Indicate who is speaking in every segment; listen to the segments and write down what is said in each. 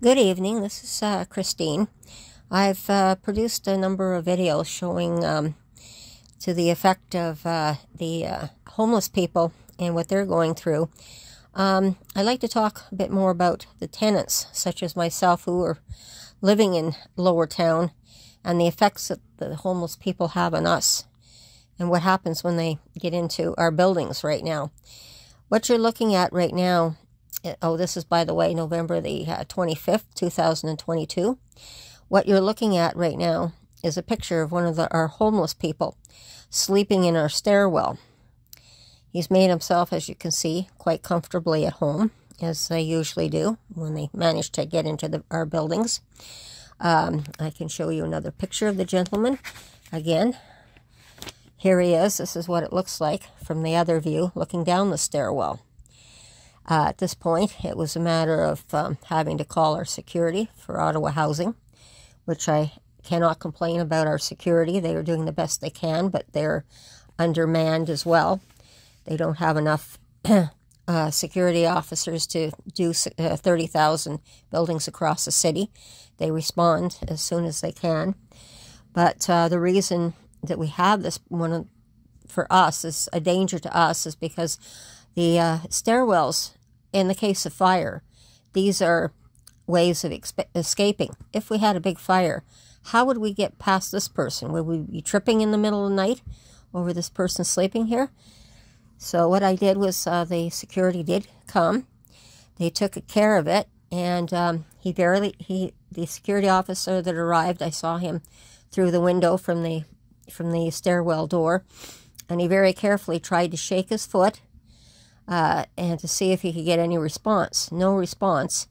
Speaker 1: Good evening, this is Christine. I've produced a number of videos showing to the effect of the homeless people and what they're going through. I'd like to talk a bit more about the tenants, such as myself, who are living in Lower Town, and the effects that the homeless people have on us, and what happens when they get into our buildings right now. What you're looking at right now, oh, this is, by the way, November the 25th, 2022. What you're looking at right now is a picture of one of our homeless people sleeping in our stairwell. He's made himself, as you can see, quite comfortably at home, as they usually do when they manage to get into our buildings. I can show you another picture of the gentleman. Again, here he is. This is what it looks like from the other view, looking down the stairwell. At this point, it was a matter of having to call our security for Ottawa Housing, which I cannot complain about our security. They are doing the best they can, but they're undermanned as well. They don't have enough security officers to do 30,000 buildings across the city. They respond as soon as they can. But the reason that we have this one for us is a danger to us is because the stairwells, in the case of fire, these are ways of escaping. If we had a big fire, how would we get past this person? Would we be tripping in the middle of the night over this person sleeping here? So what I did was the security did come. They took care of it, and the security officer that arrived, I saw him through the window from the stairwell door, and he very carefully tried to shake his foot and to see if he could get any response. No response.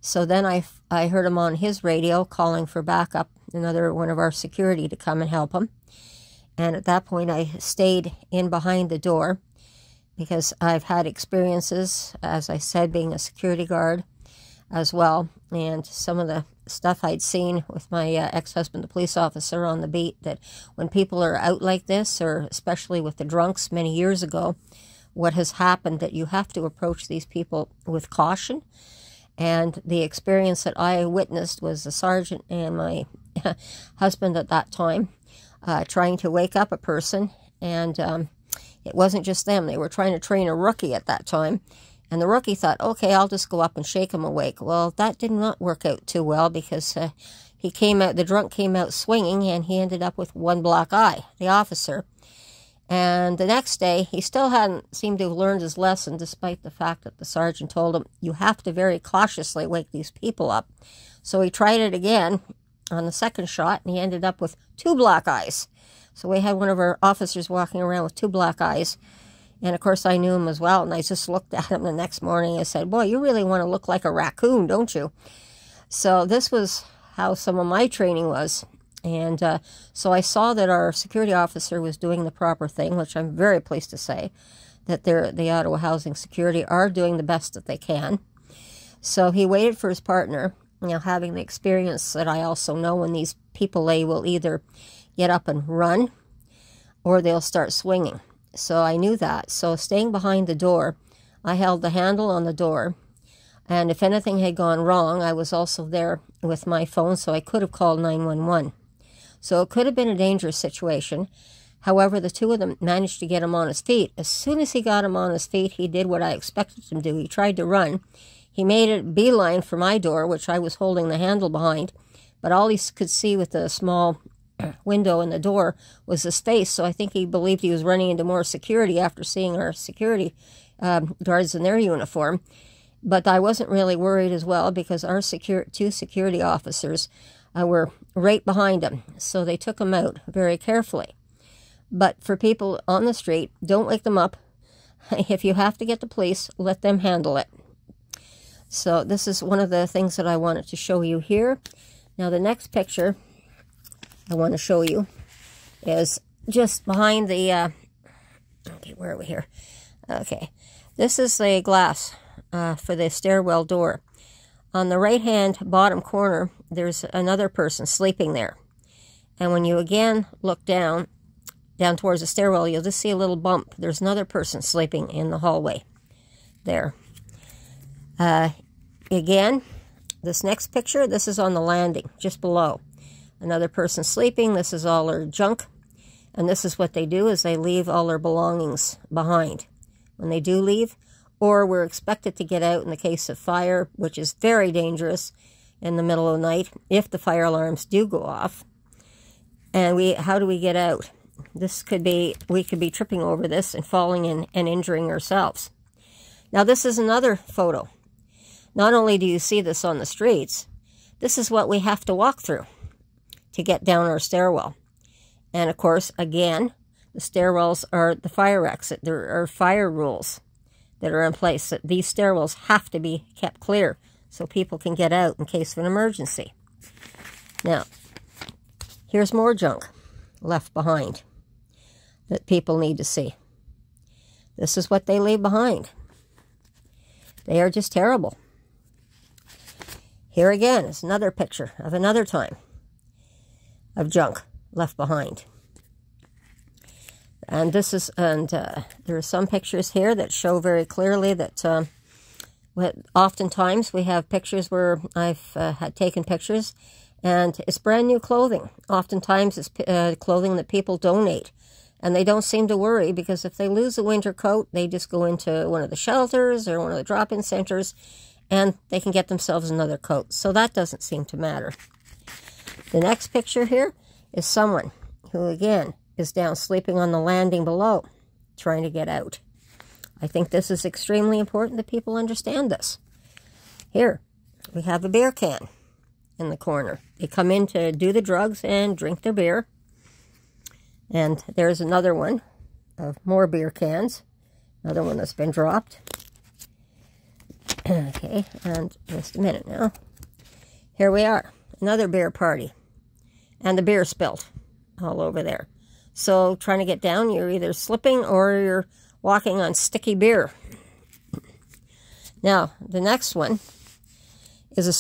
Speaker 1: So then I heard him on his radio calling for backup, another one of our security to come and help him. And at that point I stayed in behind the door because I've had experiences, as I said, being a security guard as well. And some of the stuff I'd seen with my ex-husband, the police officer on the beat, that when people are out like this, or especially with the drunks many years ago, what has happened, that you have to approach these people with caution. And the experience that I witnessed was the sergeant and my husband at that time trying to wake up a person, and it wasn't just them. They were trying to train a rookie at that time, and the rookie thought, okay, I'll just go up and shake him awake. Well, that did not work out too well, because the drunk came out swinging, and he ended up with one black eye, the officer. And the next day, he still hadn't seemed to have learned his lesson, despite the fact that the sergeant told him, you have to very cautiously wake these people up. So he tried it again on the second shot, and he ended up with two black eyes. So we had one of our officers walking around with two black eyes. And of course, I knew him as well, and I just looked at him the next morning and said, boy, you really want to look like a raccoon, don't you? So this was how some of my training was. And so I saw that our security officer was doing the proper thing, which I'm very pleased to say, that the Ottawa Housing Security are doing the best that they can. So he waited for his partner, having the experience that I also know when these people, they will either get up and run or they'll start swinging. So I knew that. So staying behind the door, I held the handle on the door. And if anything had gone wrong, I was also there with my phone, so I could have called 911. So it could have been a dangerous situation. However, the two of them managed to get him on his feet. As soon as he got him on his feet, he did what I expected him to do. He tried to run. He made a beeline for my door, which I was holding the handle behind. But all he could see with the small window in the door was his face. So I think he believed he was running into more security after seeing our security guards in their uniform. But I wasn't really worried as well, because our two security officers were right behind him. So they took him out very carefully. But for people on the street, don't wake them up. If you have to get the police, let them handle it. So this is one of the things that I wanted to show you here. Now the next picture I want to show you is just behind the, okay, where are we here? Okay, this is the glass for the stairwell door. On the right-hand bottom corner, there's another person sleeping there. And when you again look down towards the stairwell, you'll just see a little bump. There's another person sleeping in the hallway there. Again, This next picture, this is on the landing, just below. Another person sleeping. This is all their junk. And this is what they do, is they leave all their belongings behind when they do leave. Or we're expected to get out in the case of fire, which is very dangerous in the middle of the night if the fire alarms do go off. And how do we get out? This could be, we could be tripping over this and falling in and injuring ourselves. Now this is another photo. Not only do you see this on the streets, this is what we have to walk through to get down our stairwell. And of course, again, the stairwells are the fire exit. There are fire rules that are in place that these stairwells have to be kept clear so people can get out in case of an emergency. Now, here's more junk left behind that people need to see. This is what they leave behind. They are just terrible. Here again is another picture of another time of junk left behind. And this is, there are some pictures here that show very clearly that oftentimes we have pictures where I've had taken pictures and it's brand new clothing. Oftentimes it's clothing that people donate. And they don't seem to worry because if they lose a winter coat, they just go into one of the shelters or one of the drop-in centers and they can get themselves another coat. So that doesn't seem to matter. The next picture here is someone who, again, is down sleeping on the landing below, trying to get out. I think this is extremely important that people understand this. Here, we have a beer can in the corner. They come in to do the drugs and drink their beer. And there's another one of more beer cans. Another one that's been dropped. Okay, and just a minute now. Here we are. Another beer party. And the beer spilled all over there. So trying to get down, you're either slipping or you're walking on sticky beer. Now, the next one is a